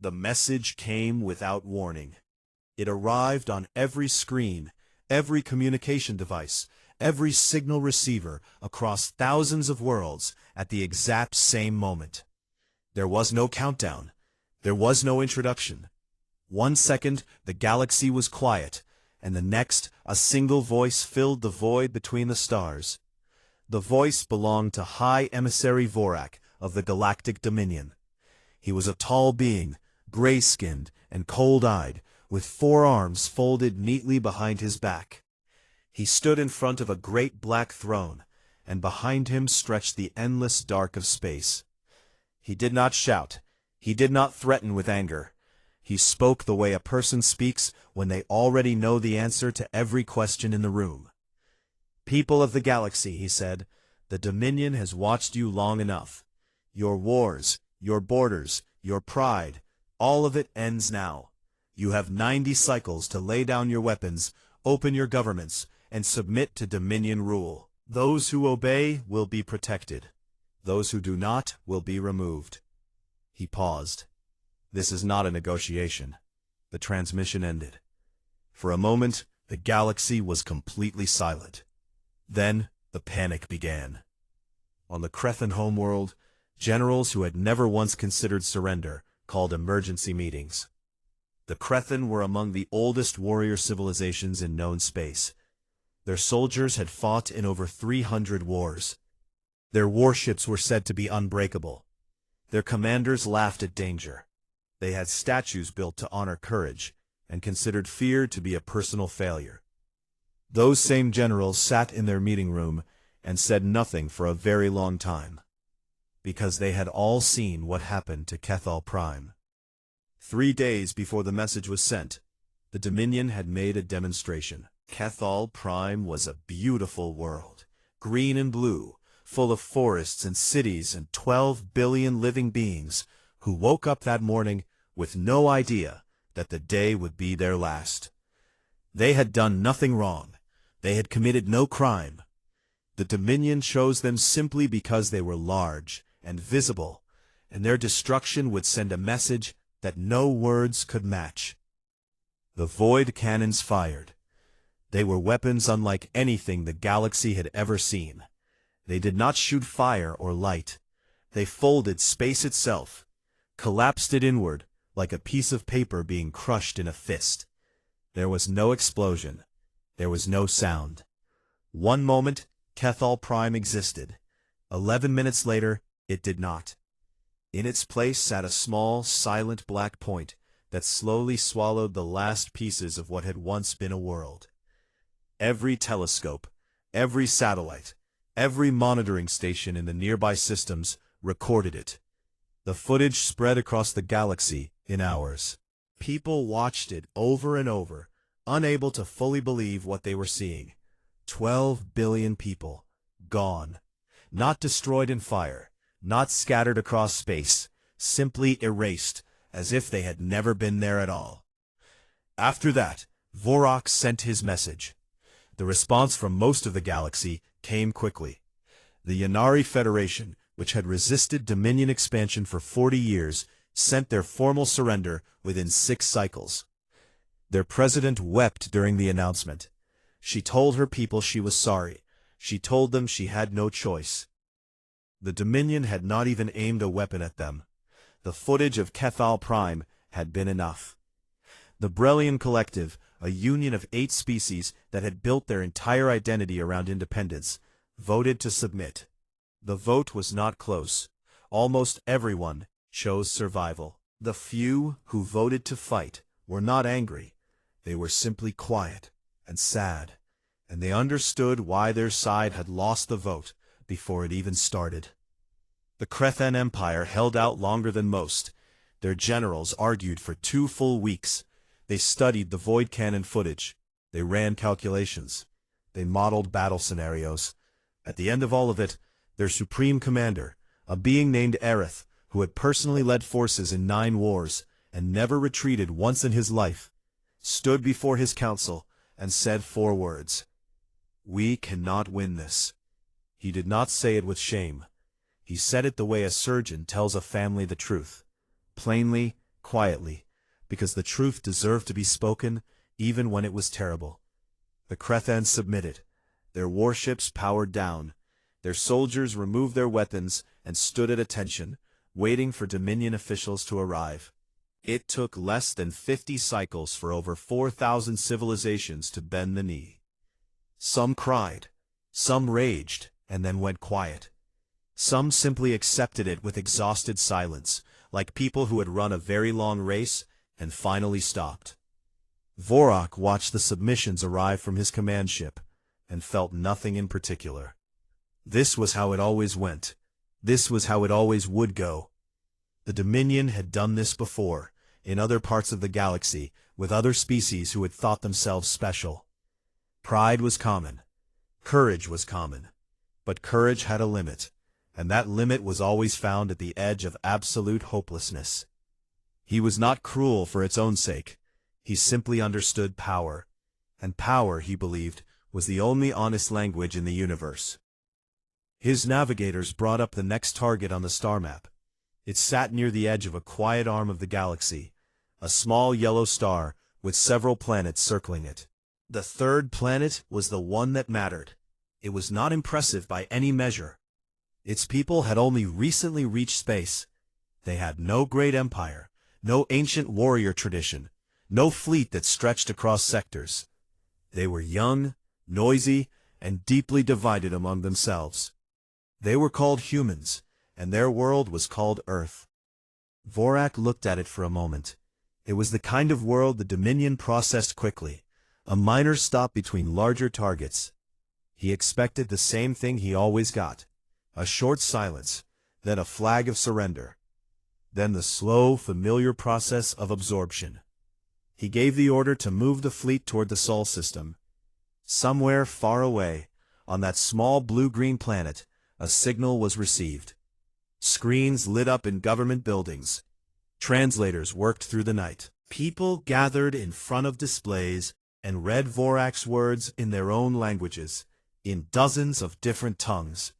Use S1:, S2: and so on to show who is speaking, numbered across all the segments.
S1: The message came without warning. It arrived on every screen, every communication device, every signal receiver across thousands of worlds at the exact same moment. There was no countdown. There was no introduction. 1 second, the galaxy was quiet, and the next, a single voice filled the void between the stars. The voice belonged to High Emissary Vorak of the Galactic Dominion. He was a tall being, gray-skinned and cold-eyed, with 4 arms folded neatly behind his back. He stood in front of a great black throne, and behind him stretched the endless dark of space. He did not shout. He did not threaten with anger. He spoke the way a person speaks when they already know the answer to every question in the room. "People of the galaxy," he said, "the Dominion has watched you long enough. Your wars, your borders, your pride, all of it ends now. You have 90 cycles to lay down your weapons, open your governments, and submit to Dominion rule. Those who obey will be protected. Those who do not will be removed." He paused. This is not a negotiation. The transmission ended. For a moment, the galaxy was completely silent. Then, the panic began. On the Crethan homeworld, generals who had never once considered surrender called emergency meetings. The Crethan were among the oldest warrior civilizations in known space. Their soldiers had fought in over 300 wars. Their warships were said to be unbreakable. Their commanders laughed at danger. They had statues built to honor courage, and considered fear to be a personal failure. Those same generals sat in their meeting room and said nothing for a very long time, because they had all seen what happened to Kethal Prime. 3 days before the message was sent, the Dominion had made a demonstration. Kethal Prime was a beautiful world, green and blue, full of forests and cities and 12 billion living beings who woke up that morning with no idea that the day would be their last. They had done nothing wrong. They had committed no crime. The Dominion chose them simply because they were large and visible, and their destruction would send a message that no words could match. The void cannons fired. They were weapons unlike anything the galaxy had ever seen. They did not shoot fire or light. They folded space itself, collapsed it inward, like a piece of paper being crushed in a fist. There was no explosion. There was no sound. 1 moment, Kethal Prime existed. 11 minutes later, it did not. In its place sat a small, silent black point that slowly swallowed the last pieces of what had once been a world. Every telescope, every satellite, every monitoring station in the nearby systems recorded it. The footage spread across the galaxy in hours. People watched it over and over, unable to fully believe what they were seeing. 12 billion people, gone. Not destroyed in fire, not scattered across space, simply erased, as if they had never been there at all. After that, Vorak sent his message. The response from most of the galaxy came quickly. The Yannari Federation, which had resisted Dominion expansion for 40 years, sent their formal surrender within 6 cycles. Their president wept during the announcement. She told her people she was sorry. She told them she had no choice. The Dominion had not even aimed a weapon at them. The footage of Kethal Prime had been enough. The Brellian Collective, a union of 8 species that had built their entire identity around independence, voted to submit. The vote was not close. Almost everyone chose survival. The few who voted to fight were not angry. They were simply quiet and sad, and they understood why their side had lost the vote before it even started. The Crethan Empire held out longer than most. Their generals argued for 2 full weeks. They studied the void cannon footage. They ran calculations. They modeled battle scenarios. At the end of all of it, their supreme commander, a being named Aerith, who had personally led forces in 9 wars and never retreated once in his life, stood before his council and said 4 words. "We cannot win this." He did not say it with shame. He said it the way a surgeon tells a family the truth. Plainly, quietly, because the truth deserved to be spoken, even when it was terrible. The Crethans submitted. Their warships powered down. Their soldiers removed their weapons and stood at attention, waiting for Dominion officials to arrive. It took less than 50 cycles for over 4,000 civilizations to bend the knee. Some cried, some raged, and then went quiet. Some simply accepted it with exhausted silence, like people who had run a very long race and finally stopped. Vorak watched the submissions arrive from his command ship, and felt nothing in particular. This was how it always went. This was how it always would go. The Dominion had done this before, in other parts of the galaxy, with other species who had thought themselves special. Pride was common. Courage was common. But courage had a limit, and that limit was always found at the edge of absolute hopelessness. He was not cruel for its own sake. He simply understood power. And power, he believed, was the only honest language in the universe. His navigators brought up the next target on the star map. It sat near the edge of a quiet arm of the galaxy, a small yellow star with several planets circling it. The third planet was the one that mattered. It was not impressive by any measure. Its people had only recently reached space. They had no great empire, no ancient warrior tradition, no fleet that stretched across sectors. They were young, noisy, and deeply divided among themselves. They were called humans, and their world was called Earth. Vorak looked at it for a moment. It was the kind of world the Dominion processed quickly, a minor stop between larger targets. He expected the same thing he always got, a short silence, then a flag of surrender. Then the slow, familiar process of absorption. He gave the order to move the fleet toward the Sol system. Somewhere far away, on that small blue-green planet, a signal was received. Screens lit up in government buildings. Translators worked through the night. People gathered in front of displays and read Vorak's words in their own languages, in dozens of different tongues,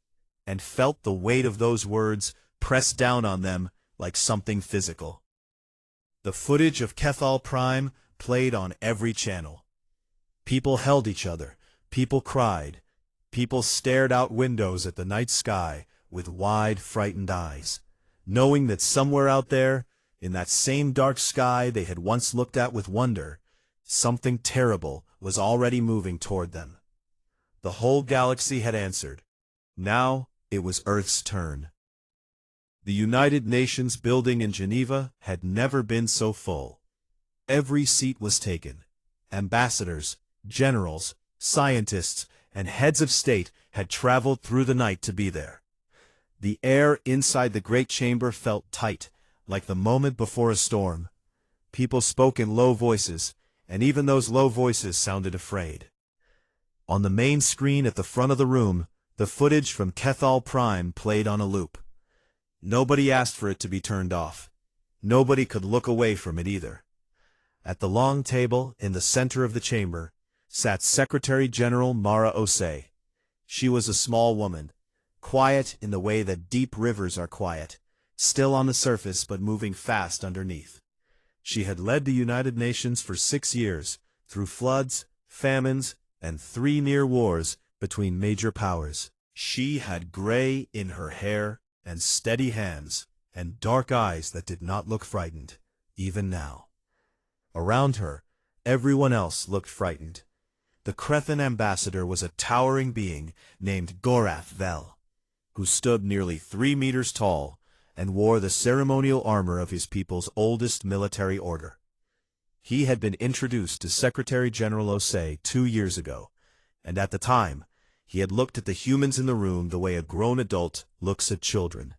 S1: and felt the weight of those words press down on them like something physical. The footage of Kethal Prime played on every channel. People held each other, people cried, people stared out windows at the night sky with wide, frightened eyes, knowing that somewhere out there, in that same dark sky they had once looked at with wonder, something terrible was already moving toward them. The whole galaxy had answered. Now it was Earth's turn. The United Nations building in Geneva had never been so full. Every seat was taken. Ambassadors, generals, scientists, and heads of state had traveled through the night to be there. The air inside the great chamber felt tight, like the moment before a storm. People spoke in low voices, and even those low voices sounded afraid. On the main screen at the front of the room, the footage from Kethal Prime played on a loop. Nobody asked for it to be turned off. Nobody could look away from it either. At the long table in the center of the chamber sat Secretary General Mara Osei. She was a small woman, quiet in the way that deep rivers are quiet, still on the surface but moving fast underneath. She had led the United Nations for 6 years, through floods, famines, and 3 near wars between major powers. She had gray in her hair and steady hands, and dark eyes that did not look frightened, even now. Around her, everyone else looked frightened. The Crethan ambassador was a towering being named Gorath Vel, who stood nearly 3 meters tall and wore the ceremonial armor of his people's oldest military order. He had been introduced to Secretary General Osei 2 years ago, and at the time, he had looked at the humans in the room the way a grown adult looks at children,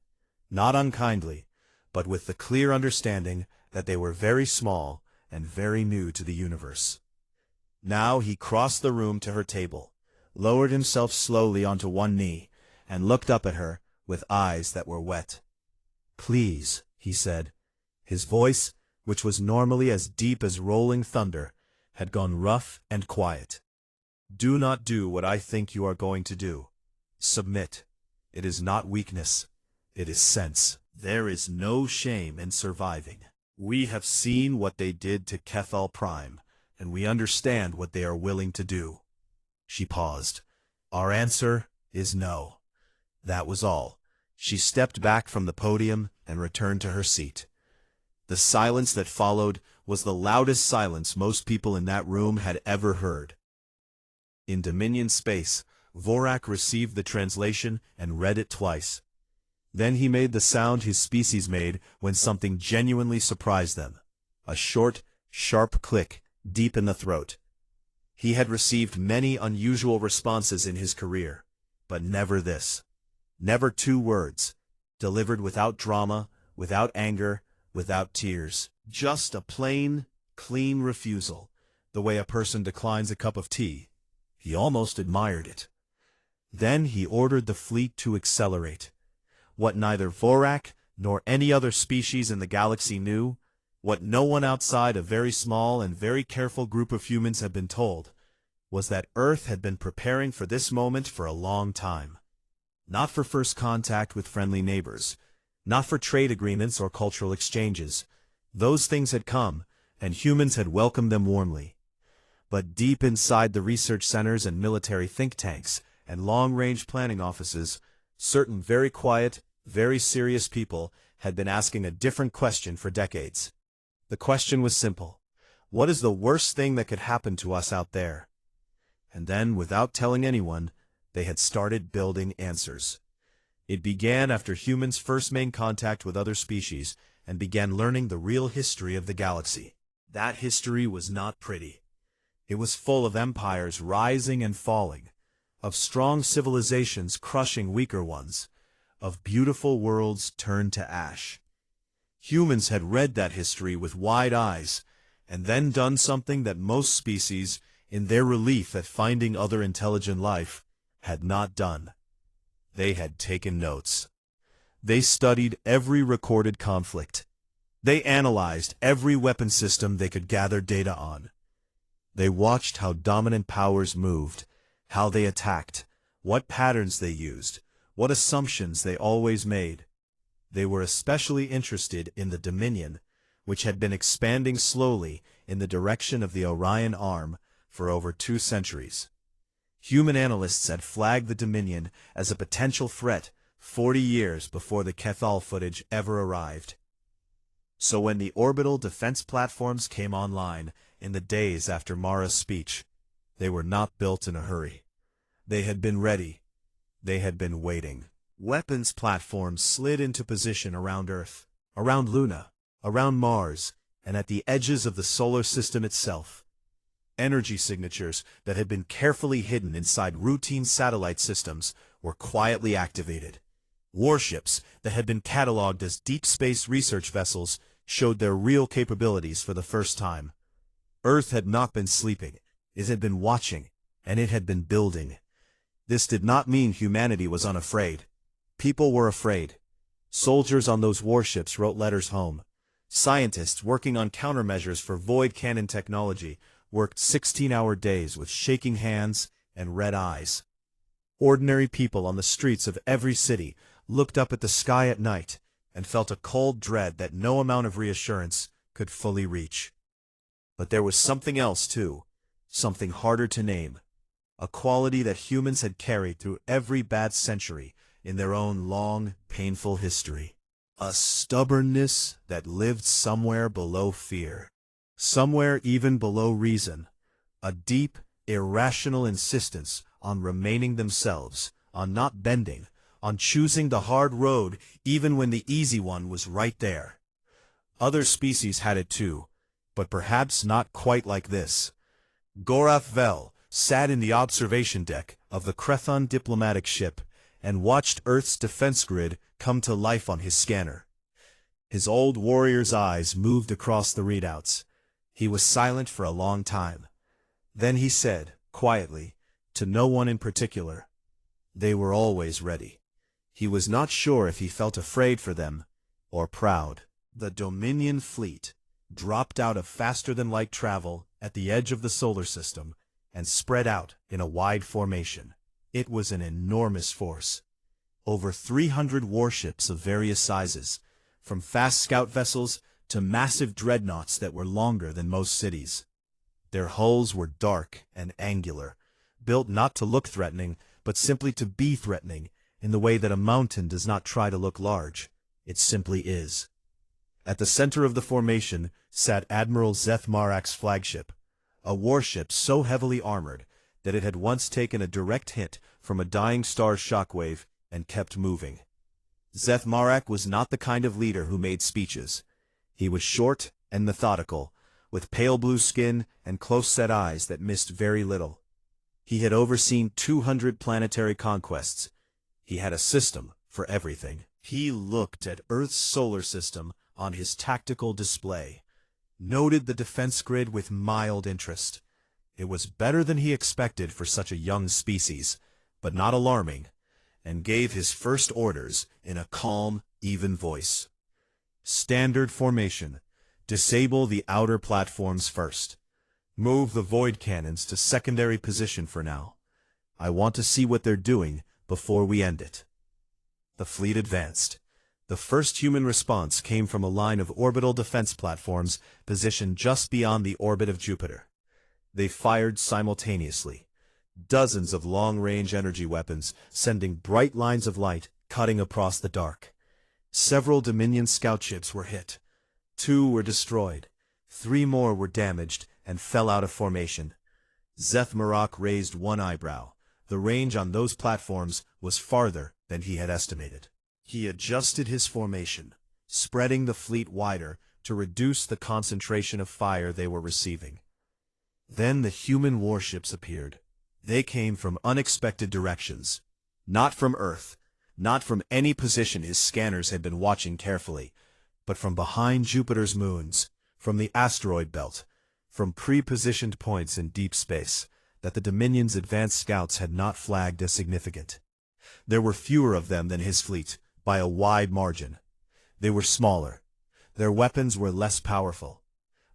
S1: not unkindly, but with the clear understanding that they were very small and very new to the universe. Now he crossed the room to her table, lowered himself slowly onto one knee, and looked up at her with eyes that were wet. "Please," he said. His voice, which was normally as deep as rolling thunder, had gone rough and quiet. "Do not do what I think you are going to do. Submit. It is not weakness. It is sense. There is no shame in surviving. We have seen what they did to Kethal Prime, and we understand what they are willing to do. She paused. Our answer is no. That was all. She stepped back from the podium and returned to her seat. The silence that followed was the loudest silence most people in that room had ever heard. In Dominion space, Vorak received the translation and read it twice. Then he made the sound his species made when something genuinely surprised them. A short, sharp click, deep in the throat. He had received many unusual responses in his career, but never this. Never 2 words, delivered without drama, without anger, without tears. Just a plain, clean refusal, the way a person declines a cup of tea. He almost admired it. Then he ordered the fleet to accelerate. What neither Vorak nor any other species in the galaxy knew, what no one outside a very small and very careful group of humans had been told, was that Earth had been preparing for this moment for a long time. Not for first contact with friendly neighbors, not for trade agreements or cultural exchanges. Those things had come, and humans had welcomed them warmly. But deep inside the research centers and military think tanks and long-range planning offices, certain very quiet, very serious people had been asking a different question for decades. The question was simple. What is the worst thing that could happen to us out there? And then, without telling anyone, they had started building answers. It began after humans first made contact with other species and began learning the real history of the galaxy. That history was not pretty. It was full of empires rising and falling, of strong civilizations crushing weaker ones, of beautiful worlds turned to ash. Humans had read that history with wide eyes, and then done something that most species, in their relief at finding other intelligent life, had not done. They had taken notes. They studied every recorded conflict. They analyzed every weapon system they could gather data on. They watched how dominant powers moved, how they attacked, what patterns they used, what assumptions they always made. They were especially interested in the Dominion, which had been expanding slowly in the direction of the Orion Arm for over 2 centuries. Human analysts had flagged the Dominion as a potential threat 40 years before the Kethal footage ever arrived. So when the orbital defense platforms came online in the days after Mara's speech, they were not built in a hurry. They had been ready. They had been waiting. Weapons platforms slid into position around Earth, around Luna, around Mars, and at the edges of the solar system itself. Energy signatures that had been carefully hidden inside routine satellite systems were quietly activated. Warships that had been cataloged as deep space research vessels showed their real capabilities for the first time. Earth had not been sleeping. It had been watching, and it had been building. This did not mean humanity was unafraid. People were afraid. Soldiers on those warships wrote letters home. Scientists working on countermeasures for void cannon technology worked 16-hour days with shaking hands and red eyes. Ordinary people on the streets of every city looked up at the sky at night and felt a cold dread that no amount of reassurance could fully reach. But there was something else, too, something harder to name, a quality that humans had carried through every bad century in their own long, painful history. A stubbornness that lived somewhere below fear, somewhere even below reason, a deep, irrational insistence on remaining themselves, on not bending, on choosing the hard road even when the easy one was right there. Other species had it too, but perhaps not quite like this. Gorath Vel sat in the observation deck of the Crethon diplomatic ship and watched Earth's defense grid come to life on his scanner. His old warrior's eyes moved across the readouts. He was silent for a long time. Then he said, quietly, to no one in particular, they were always ready. He was not sure if he felt afraid for them or proud. The Dominion fleet dropped out of faster-than-light travel at the edge of the solar system and spread out in a wide formation. It was an enormous force. Over 300 warships of various sizes, from fast scout vessels to massive dreadnoughts that were longer than most cities. Their hulls were dark and angular, built not to look threatening, but simply to be threatening, in the way that a mountain does not try to look large. It simply is. At the center of the formation sat Admiral Zeth Marak's flagship, a warship so heavily armored that it had once taken a direct hit from a dying star's shockwave and kept moving. Zeth Marak was not the kind of leader who made speeches. He was short and methodical, with pale blue skin and close-set eyes that missed very little. He had overseen 200 planetary conquests. He had a system for everything. He looked at Earth's solar system on his tactical display, noted the defense grid with mild interest. It was better than he expected for such a young species, but not alarming, and gave his first orders in a calm, even voice. Standard formation. Disable the outer platforms first. Move the void cannons to secondary position for now. I want to see what they're doing before we end it. The fleet advanced. The first human response came from a line of orbital defense platforms positioned just beyond the orbit of Jupiter. They fired simultaneously. Dozens of long-range energy weapons, sending bright lines of light cutting across the dark. Several Dominion scout ships were hit. 2 were destroyed. 3 more were damaged and fell out of formation. Zeth Marak raised one eyebrow. The range on those platforms was farther than he had estimated. He adjusted his formation, spreading the fleet wider to reduce the concentration of fire they were receiving. Then the human warships appeared. They came from unexpected directions. Not from Earth, not from any position his scanners had been watching carefully, but from behind Jupiter's moons, from the asteroid belt, from pre-positioned points in deep space that the Dominion's advanced scouts had not flagged as significant. There were fewer of them than his fleet, by a wide margin. They were smaller. Their weapons were less powerful.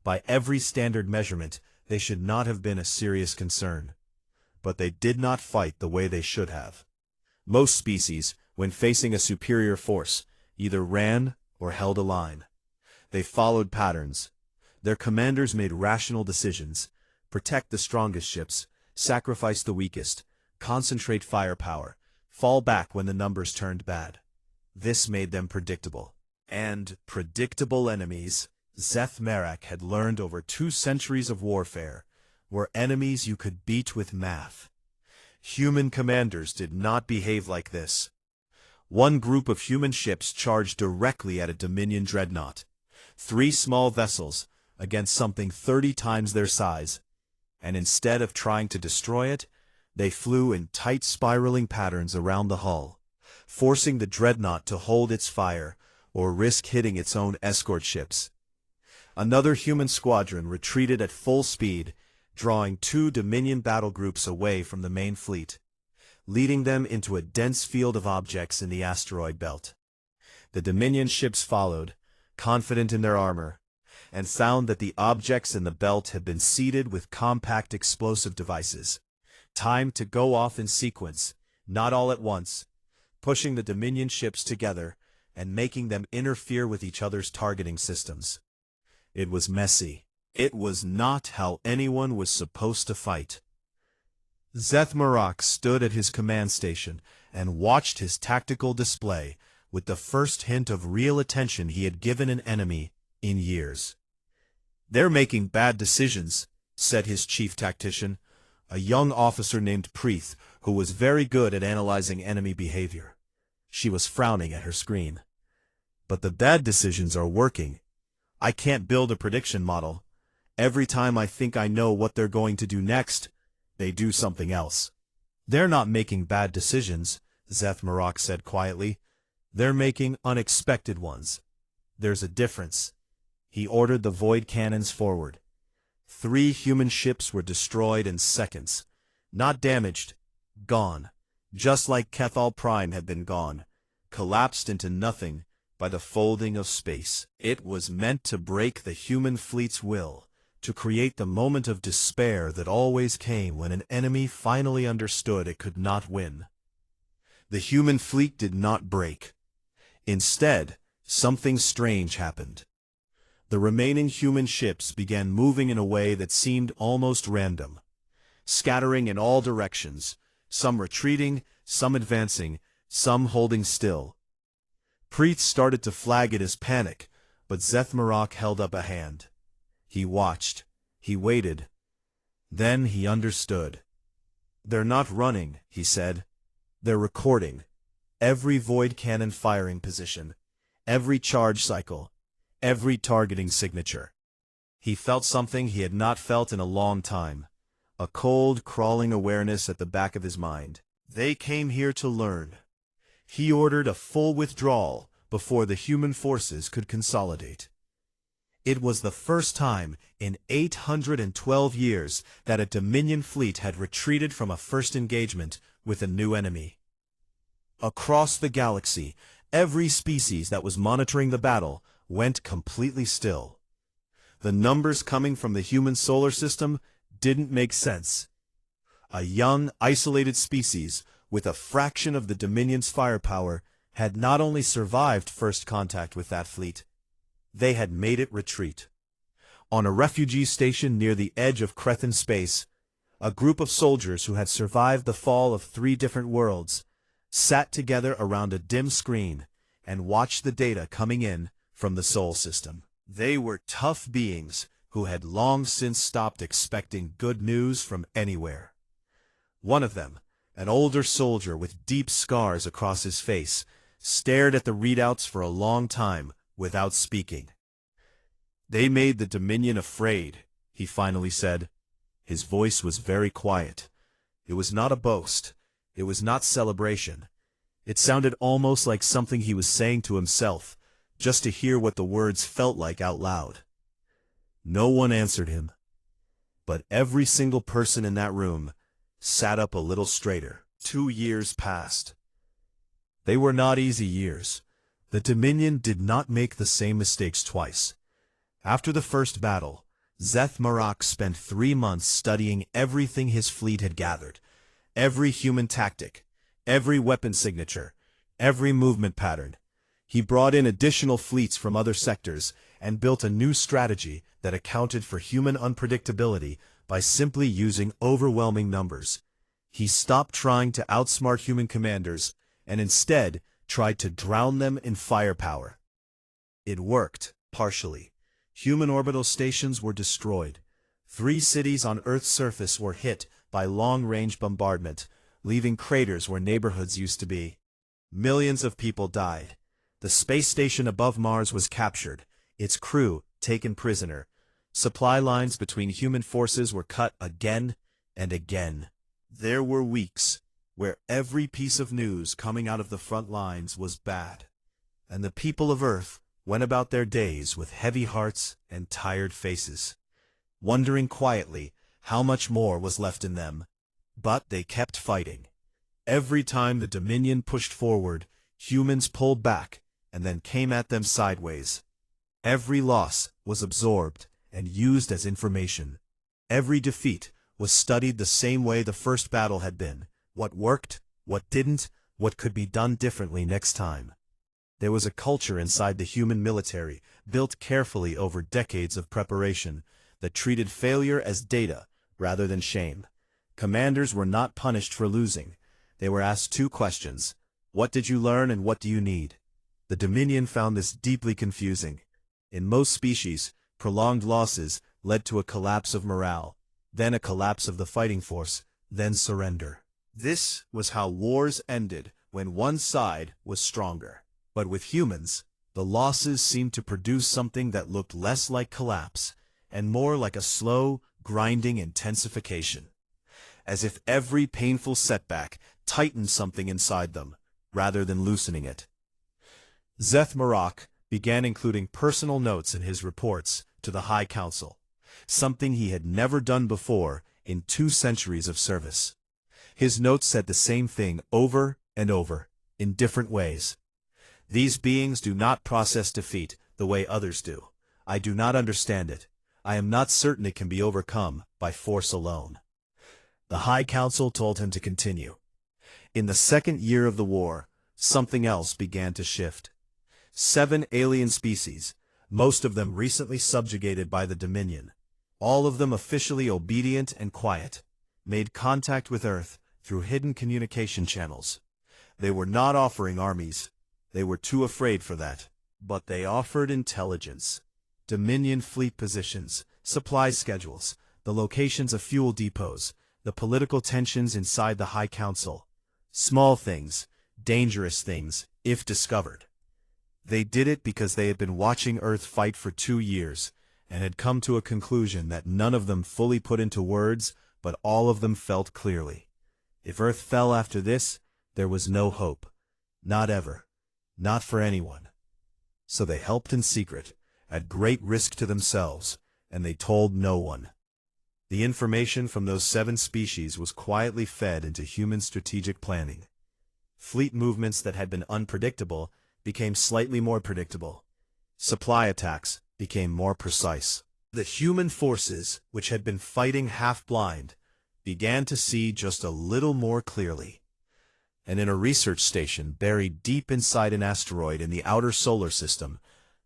S1: By every standard measurement, they should not have been a serious concern. But they did not fight the way they should have. Most species, when facing a superior force, either ran or held a line. They followed patterns. Their commanders made rational decisions: protect the strongest ships, sacrifice the weakest, concentrate firepower, fall back when the numbers turned bad. This made them predictable. And predictable enemies, Zeth Marak had learned over 2 centuries of warfare, were enemies you could beat with math. Human commanders did not behave like this. One group of human ships charged directly at a Dominion dreadnought. 3 small vessels against something 30 times their size, and instead of trying to destroy it, they flew in tight spiraling patterns around the hull, forcing the dreadnought to hold its fire or risk hitting its own escort ships. Another human squadron retreated at full speed, drawing 2 Dominion battle groups away from the main fleet, leading them into a dense field of objects in the asteroid belt. The Dominion ships followed, confident in their armor, and found that the objects in the belt had been seeded with compact explosive devices, timed to go off in sequence, not all at once, pushing the Dominion ships together and making them interfere with each other's targeting systems. It was messy. It was not how anyone was supposed to fight. Zeth Marak stood at his command station and watched his tactical display with the first hint of real attention he had given an enemy in years. "They're making bad decisions," said his chief tactician, a young officer named Preeth, who was very good at analyzing enemy behavior. She was frowning at her screen. "But the bad decisions are working. I can't build a prediction model. Every time I think I know what they're going to do next, they do something else." "They're not making bad decisions," Zeth Marak said quietly. "They're making unexpected ones. There's a difference." He ordered the void cannons forward. 3 human ships were destroyed in seconds. Not damaged. Gone. Just like Kethal Prime had been gone. Collapsed into nothing by the folding of space. It was meant to break the human fleet's will, to create the moment of despair that always came when an enemy finally understood it could not win. The human fleet did not break. Instead, something strange happened. The remaining human ships began moving in a way that seemed almost random, scattering in all directions, some retreating, some advancing, some holding still. Preet started to flag it as panic, but Zethmarak held up a hand. He watched. He waited. Then he understood. "They're not running," he said. "They're recording. Every void cannon firing position, every charge cycle, every targeting signature." He felt something he had not felt in a long time, a cold, crawling awareness at the back of his mind. They came here to learn. He ordered a full withdrawal before the human forces could consolidate. It was the first time in 812 years that a Dominion fleet had retreated from a first engagement with a new enemy. Across the galaxy, every species that was monitoring the battle went completely still. The numbers coming from the human solar system didn't make sense. A young, isolated species with a fraction of the Dominion's firepower had not only survived first contact with that fleet, they had made it retreat. On a refugee station near the edge of Crethan space, a group of soldiers who had survived the fall of 3 different worlds sat together around a dim screen and watched the data coming in from the Sol system. They were tough beings who had long since stopped expecting good news from anywhere. One of them, an older soldier with deep scars across his face, stared at the readouts for a long time without speaking. "They made the Dominion afraid," he finally said. His voice was very quiet. It was not a boast. It was not celebration. It sounded almost like something he was saying to himself, just to hear what the words felt like out loud. No one answered him, but every single person in that room sat up a little straighter. 2 years passed. They were not easy years. The Dominion did not make the same mistakes twice. After the first battle, Zethmarak spent 3 months studying everything his fleet had gathered, every human tactic, every weapon signature, every movement pattern. He brought in additional fleets from other sectors and built a new strategy that accounted for human unpredictability by simply using overwhelming numbers. He stopped trying to outsmart human commanders and instead tried to drown them in firepower. It worked, partially. Human orbital stations were destroyed. 3 cities on Earth's surface were hit by long-range bombardment, leaving craters where neighborhoods used to be. Millions of people died. The space station above Mars was captured, its crew taken prisoner. Supply lines between human forces were cut again and again. There were weeks where every piece of news coming out of the front lines was bad, and the people of Earth went about their days with heavy hearts and tired faces, wondering quietly how much more was left in them. But they kept fighting. Every time the Dominion pushed forward, humans pulled back and then came at them sideways. Every loss was absorbed and used as information. Every defeat was studied the same way the first battle had been: what worked, what didn't, what could be done differently next time. There was a culture inside the human military, built carefully over decades of preparation, that treated failure as data rather than shame. Commanders were not punished for losing. They were asked 2 questions: what did you learn and what do you need? The Dominion found this deeply confusing. In most species, prolonged losses led to a collapse of morale, then a collapse of the fighting force, then surrender. This was how wars ended when one side was stronger. But with humans, the losses seemed to produce something that looked less like collapse and more like a slow, grinding intensification, as if every painful setback tightened something inside them, rather than loosening it. Zethmarak began including personal notes in his reports to the High Council, something he had never done before in 2 centuries of service. His notes said the same thing over and over, in different ways. These beings do not process defeat the way others do. I do not understand it. I am not certain it can be overcome by force alone. The High Council told him to continue. In the 2nd year of the war, something else began to shift. 7 alien species, most of them recently subjugated by the Dominion. All of them officially obedient and quiet, made contact with Earth through hidden communication channels. They were not offering armies. They were too afraid for that. But they offered intelligence. Dominion fleet positions, supply schedules, the locations of fuel depots, the political tensions inside the High Council. Small things, dangerous things, if discovered. They did it because they had been watching Earth fight for 2 years, and had come to a conclusion that none of them fully put into words, but all of them felt clearly. If Earth fell after this, there was no hope. Not ever. Not for anyone. So they helped in secret, at great risk to themselves, and they told no one. The information from those 7 species was quietly fed into human strategic planning. Fleet movements that had been unpredictable became slightly more predictable. Supply attacks became more precise. The human forces, which had been fighting half-blind, began to see just a little more clearly. And in a research station buried deep inside an asteroid in the outer solar system,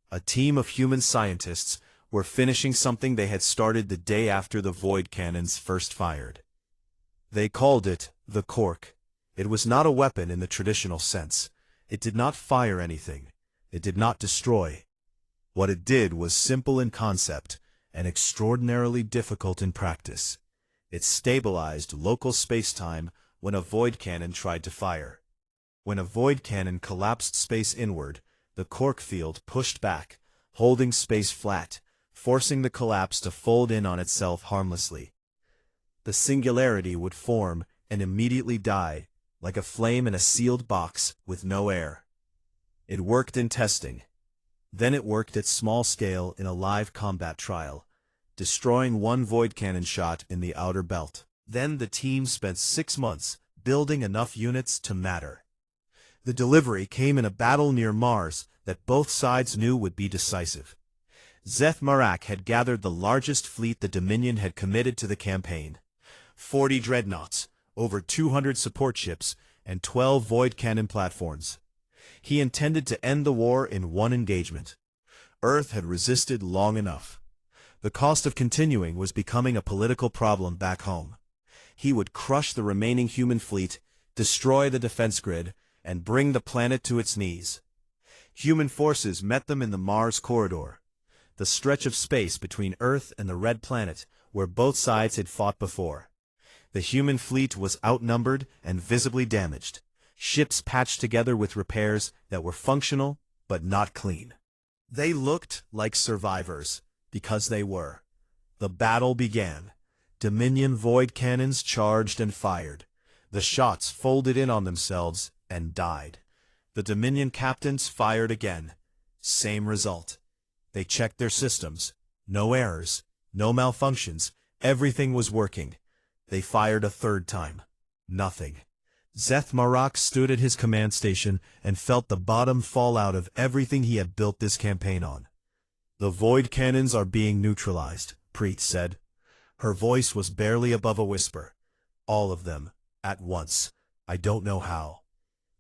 S1: a team of human scientists were finishing something they had started the day after the void cannons first fired. They called it the cork. It was not a weapon in the traditional sense. It did not fire anything. It did not destroy. What it did was simple in concept and extraordinarily difficult in practice. It stabilized local space-time when a void cannon tried to fire. When a void cannon collapsed space inward, the cork field pushed back, holding space flat, forcing the collapse to fold in on itself harmlessly. The singularity would form and immediately die, like a flame in a sealed box with no air. It worked in testing. Then it worked at small scale in a live combat trial, destroying 1 void cannon shot in the outer belt. Then the team spent 6 months building enough units to matter. The delivery came in a battle near Mars that both sides knew would be decisive. Zeth Marak had gathered the largest fleet the Dominion had committed to the campaign. 40 dreadnoughts, over 200 support ships, and 12 void cannon platforms. He intended to end the war in 1 engagement. Earth had resisted long enough. The cost of continuing was becoming a political problem back home. He would crush the remaining human fleet, destroy the defense grid, and bring the planet to its knees. Human forces met them in the Mars corridor, the stretch of space between Earth and the Red Planet, where both sides had fought before. The human fleet was outnumbered and visibly damaged, ships patched together with repairs that were functional but not clean. They looked like survivors, because they were. The battle began. Dominion void cannons charged and fired. The shots folded in on themselves and died. The Dominion captains fired again. Same result. They checked their systems. No errors, no malfunctions. Everything was working. They fired a 3rd time. Nothing. Zeth Marak stood at his command station and felt the bottom fall out of everything he had built this campaign on. "The void cannons are being neutralized," Preet said. Her voice was barely above a whisper. "All of them, at once. I don't know how."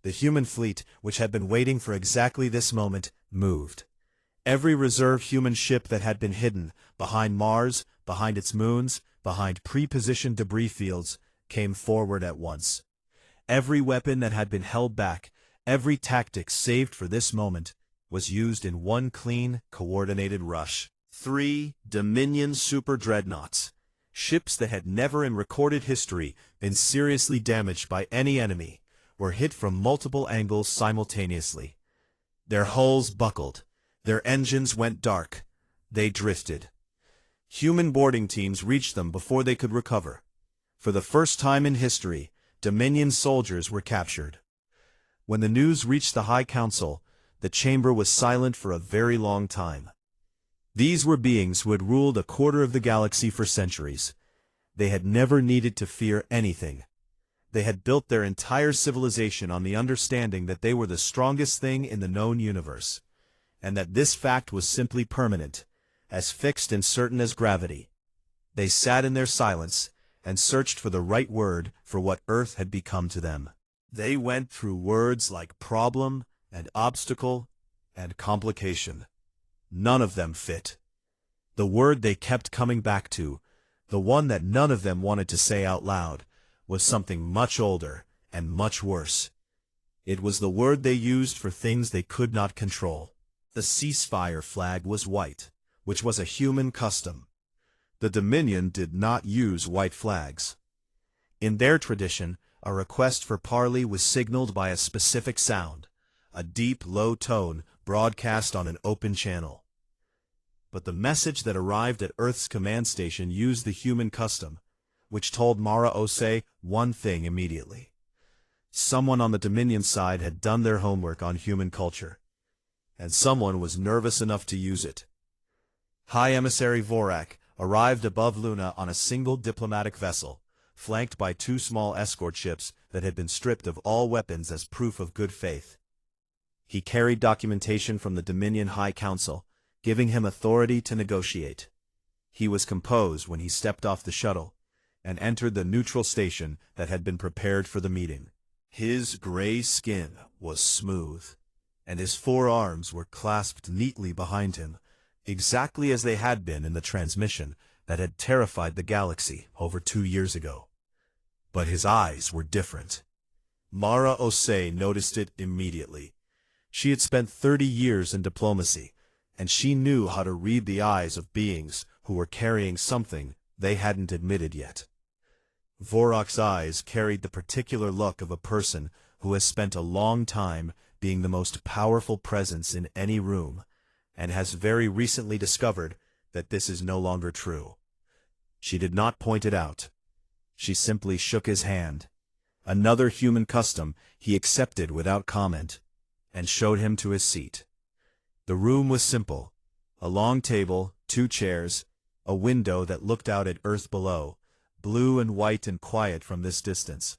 S1: The human fleet, which had been waiting for exactly this moment, moved. Every reserve human ship that had been hidden, behind Mars, behind its moons, behind pre-positioned debris fields, came forward at once. Every weapon that had been held back, every tactic saved for this moment, was used in 1 clean, coordinated rush. 3 Dominion super dreadnoughts, ships that had never in recorded history been seriously damaged by any enemy, were hit from multiple angles simultaneously. Their hulls buckled. Their engines went dark. They drifted. Human boarding teams reached them before they could recover. For the first time in history, Dominion soldiers were captured. When the news reached the High Council, the chamber was silent for a very long time. These were beings who had ruled a quarter of the galaxy for centuries. They had never needed to fear anything. They had built their entire civilization on the understanding that they were the strongest thing in the known universe, and that this fact was simply permanent, as fixed and certain as gravity. They sat in their silence and searched for the right word for what Earth had become to them. They went through words like problem and obstacle and complication. None of them fit. The word they kept coming back to, the one that none of them wanted to say out loud, was something much older and much worse. It was the word they used for things they could not control. The ceasefire flag was white, which was a human custom. The Dominion did not use white flags. In their tradition, a request for parley was signaled by a specific sound, a deep, low tone broadcast on an open channel. But the message that arrived at Earth's command station used the human custom, which told Mara Ose one thing immediately. Someone on the Dominion side had done their homework on human culture, and someone was nervous enough to use it. High Emissary Vorak arrived above Luna on a single diplomatic vessel, flanked by 2 small escort ships that had been stripped of all weapons as proof of good faith. He carried documentation from the Dominion High Council, giving him authority to negotiate. He was composed when he stepped off the shuttle and entered the neutral station that had been prepared for the meeting. His gray skin was smooth, and his 4 arms were clasped neatly behind him, exactly as they had been in the transmission that had terrified the galaxy over 2 years ago. But his eyes were different. Mara Ose noticed it immediately. She had spent 30 years in diplomacy, and she knew how to read the eyes of beings who were carrying something they hadn't admitted yet. Vorak's eyes carried the particular look of a person who has spent a long time being the most powerful presence in any room, and has very recently discovered that this is no longer true. She did not point it out. She simply shook his hand, another human custom he accepted without comment, and showed him to his seat. The room was simple: a long table, 2 chairs, a window that looked out at Earth below, blue and white and quiet from this distance.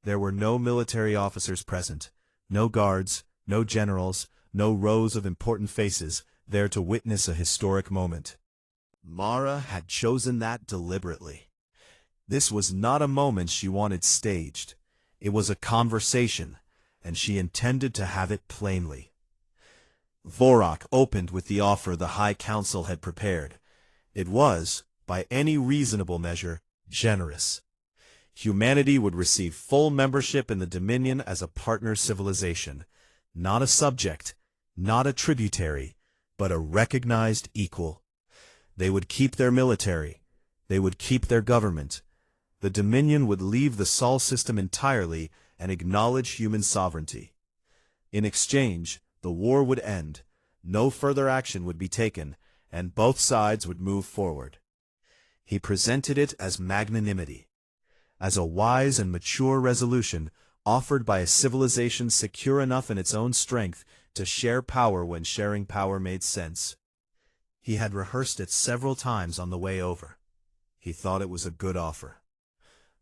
S1: There were no military officers present, no guards, no generals, no rows of important faces there to witness a historic moment. Mara had chosen that deliberately. This was not a moment she wanted staged. It was a conversation, and she intended to have it plainly. Vorak opened with the offer the High Council had prepared. It was, by any reasonable measure, generous. Humanity would receive full membership in the Dominion as a partner civilization, not a subject, not a tributary, but a recognized equal. They would keep their military. They would keep their government. The Dominion would leave the Sol system entirely and acknowledge human sovereignty. In exchange, the war would end, no further action would be taken, and both sides would move forward. He presented it as magnanimity, as a wise and mature resolution offered by a civilization secure enough in its own strength to share power when sharing power made sense. He had rehearsed it several times on the way over. He thought it was a good offer.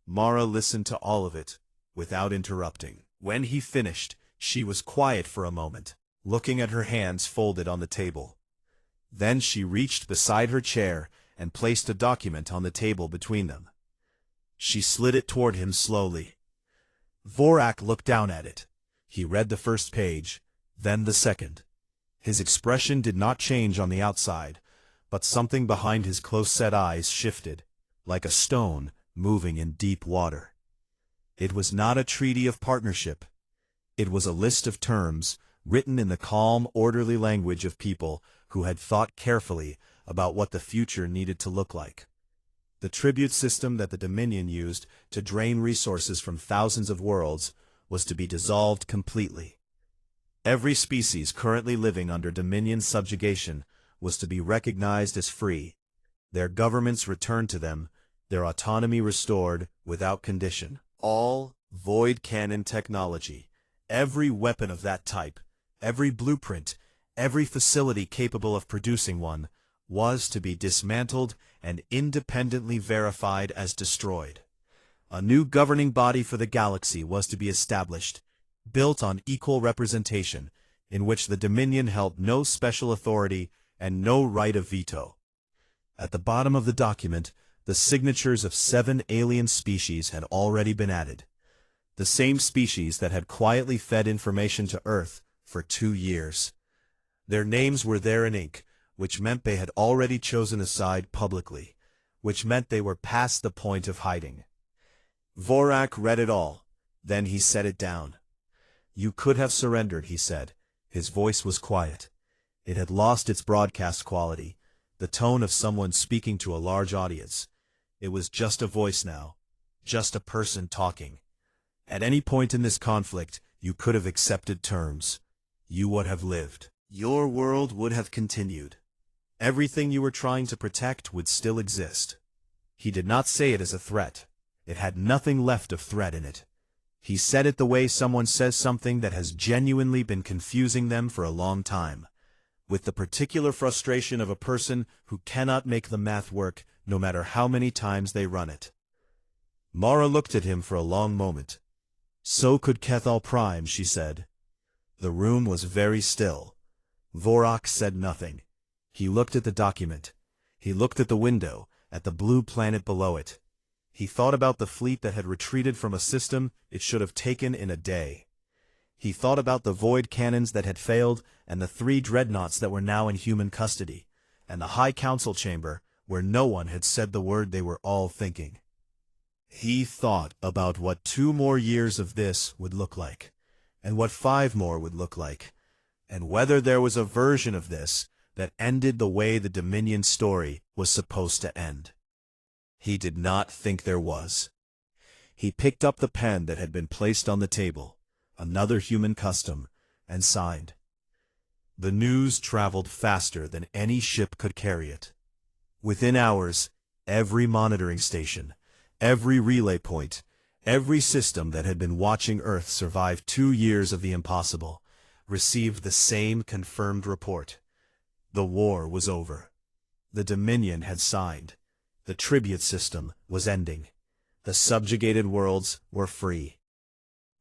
S1: Mara listened to all of it, without interrupting. When he finished, she was quiet for a moment, looking at her hands folded on the table. Then she reached beside her chair and placed a document on the table between them. She slid it toward him slowly. Vorak looked down at it. He read the first page, then the second. His expression did not change on the outside, but something behind his close-set eyes shifted, like a stone moving in deep water. It was not a treaty of partnership. It was a list of terms, written in the calm, orderly language of people who had thought carefully about what the future needed to look like. The tribute system that the Dominion used to drain resources from thousands of worlds was to be dissolved completely. Every species currently living under Dominion subjugation was to be recognized as free, their governments returned to them, their autonomy restored without condition. All void cannon technology, every weapon of that type, every blueprint, every facility capable of producing one, was to be dismantled and independently verified as destroyed. A new governing body for the galaxy was to be established, built on equal representation, in which the Dominion held no special authority and no right of veto. At the bottom of the document, the signatures of 7 alien species had already been added. The same species that had quietly fed information to Earth for 2 years. Their names were there in ink, which meant they had already chosen a side publicly, which meant they were past the point of hiding. Vorak read it all. Then he set it down. "You could have surrendered," he said. His voice was quiet. It had lost its broadcast quality, the tone of someone speaking to a large audience. It was just a voice now, just a person talking. At any point in this conflict, you could have accepted terms. You would have lived. Your world would have continued. Everything you were trying to protect would still exist. He did not say it as a threat. It had nothing left of threat in it. He said it the way someone says something that has genuinely been confusing them for a long time, with the particular frustration of a person who cannot make the math work no matter how many times they run it. Mara looked at him for a long moment. "So could Kethal Prime," she said. The room was very still. Vorak said nothing. He looked at the document. He looked at the window, at the blue planet below it. He thought about the fleet that had retreated from a system it should have taken in a day. He thought about the void cannons that had failed, and the 3 dreadnoughts that were now in human custody, and the High Council chamber, where no one had said the word they were all thinking. He thought about what 2 more years of this would look like, and what 5 more would look like, and whether there was a version of this that ended the way the Dominion story was supposed to end. He did not think there was. He picked up the pen that had been placed on the table, another human custom, and signed. The news traveled faster than any ship could carry it. Within hours, every monitoring station, every relay point, every system that had been watching Earth survive 2 years of the impossible, received the same confirmed report. The war was over. The Dominion had signed. The tribute system was ending. The subjugated worlds were free.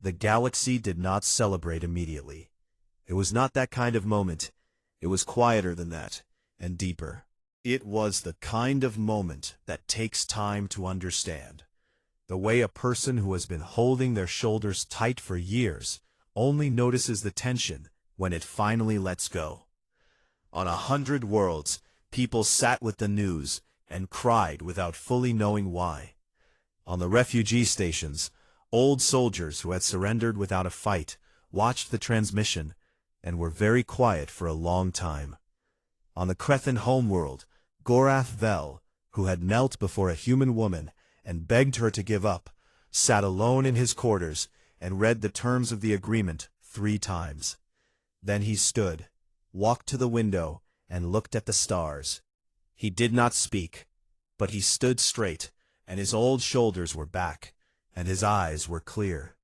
S1: The galaxy did not celebrate immediately. It was not that kind of moment. It was quieter than that, and deeper. It was the kind of moment that takes time to understand. The way a person who has been holding their shoulders tight for years only notices the tension when it finally lets go. On 100 worlds, people sat with the news and cried without fully knowing why. On the refugee stations, old soldiers who had surrendered without a fight watched the transmission and were very quiet for a long time. On the Crethan homeworld, Gorath Vel, who had knelt before a human woman and begged her to give up, sat alone in his quarters and read the terms of the agreement 3 times. Then he stood, walked to the window, and looked at the stars. He did not speak, but he stood straight, and his old shoulders were back, and his eyes were clear.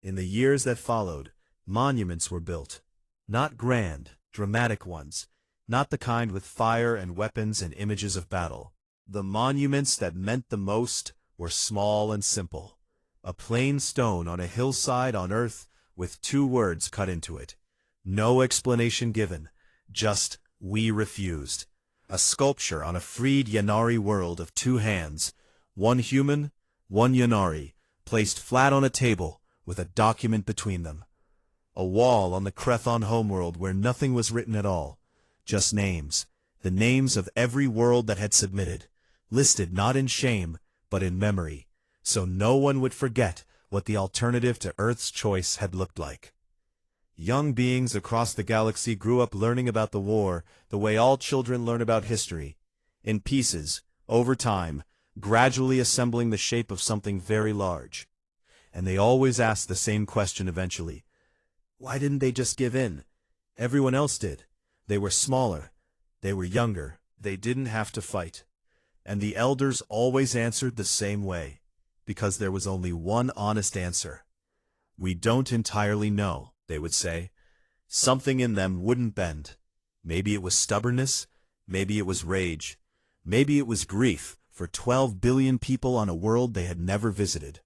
S1: In the years that followed, monuments were built. Not grand, dramatic ones, not the kind with fire and weapons and images of battle. The monuments that meant the most were small and simple. A plain stone on a hillside on Earth with 2 words cut into it. No explanation given, just, "We refused." A sculpture on a freed Yanari world of 2 hands, 1 human, 1 Yanari, placed flat on a table with a document between them. A wall on the Crethon homeworld where nothing was written at all, just names, the names of every world that had submitted, listed not in shame, but in memory, so no one would forget what the alternative to Earth's choice had looked like. Young beings across the galaxy grew up learning about the war the way all children learn about history, in pieces, over time, gradually assembling the shape of something very large. And they always asked the same question eventually. Why didn't they just give in? Everyone else did. They were smaller. They were younger. They didn't have to fight. And the elders always answered the same way, because there was only one honest answer. We don't entirely know, they would say. Something in them wouldn't bend. Maybe it was stubbornness, maybe it was rage, maybe it was grief for 12 billion people on a world they had never visited.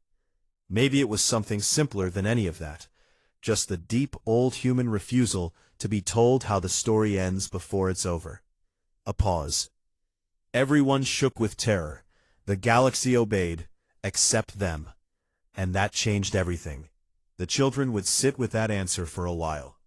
S1: Maybe it was something simpler than any of that, just the deep old human refusal to be told how the story ends before it's over. A pause. Everyone shook with terror. The galaxy obeyed, except them. And that changed everything. The children would sit with that answer for a while.